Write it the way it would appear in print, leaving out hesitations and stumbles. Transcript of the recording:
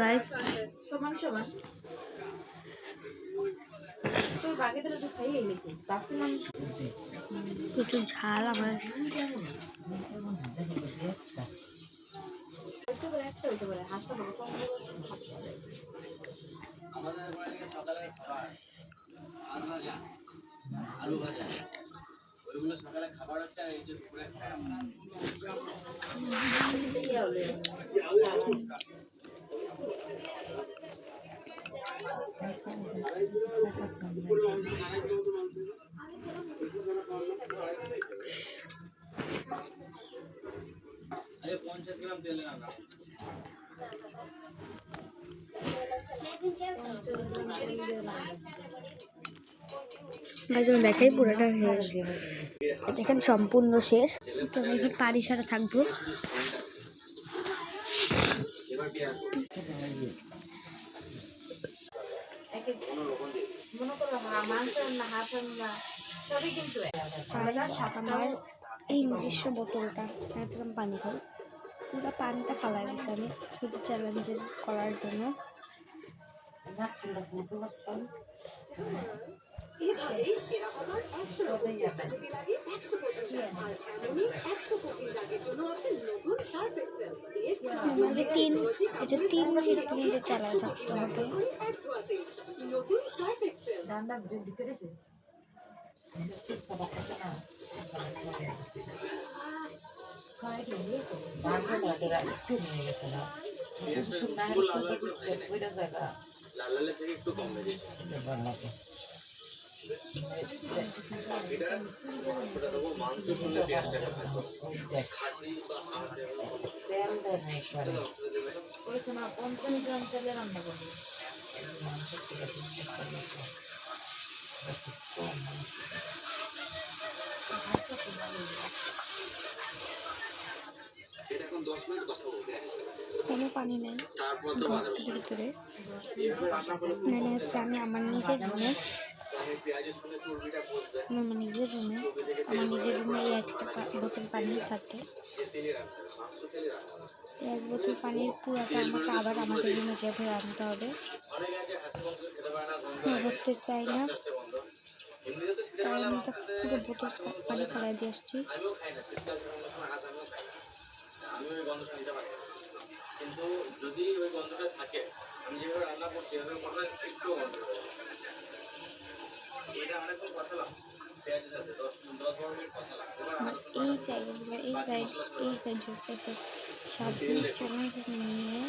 Rice প্রচুর ঝাল। আমার আলু ভাজা ওইগুলো সকালে খাবার হচ্ছে, আর এই যে দুপুরে খাবার। আরে 50 গ্রাম তেল না দেখাই পুরোটা শেষ। দেখেন সম্পূর্ণ শেষ। তো দেখি পানি ছাড়া থাকবো। আমার এই নিজস্ব বোতলটা এরকম পানি খাই, পুরো পানিটা ফালাই দিচ্ছি আমি শুধু চ্যালেঞ্জের করার জন্য। এটা 3 মিনিট পর্যন্ত চালায় থাকতে হবে। লালালে থেকে একটু কম হয়ে যায়। মাংস শুনলে পেঁয়াজটা থাকতো, খাসি বা কোনো পানি নেই ভিতরে। মানে হচ্ছে আমি আমার নিজের রুমে এই একটা বোতল পানি থাকে। এক বোতল পানির পুরাটা আমাকে আবার আমাদের রুমে যেয়ে আনতে হবে। ভরতে চাই না, তাই আমি তো পুরো বোতল পানি ফেলাই দিয়ে আসছি। কিন্তু যদি ওই গন্ধটা থাকে, আমি যেভাবে রান্না করছি এভাবে করলে একটু গন্ধ হবে। এটা অনেকক্ষণ কষালাম পেঁয়াজের সাথে 10-12 মিনিট কষালাম। এই জায়গাগুলো এই সাইড ঝুঁকতেছে সাবধানে নিয়ে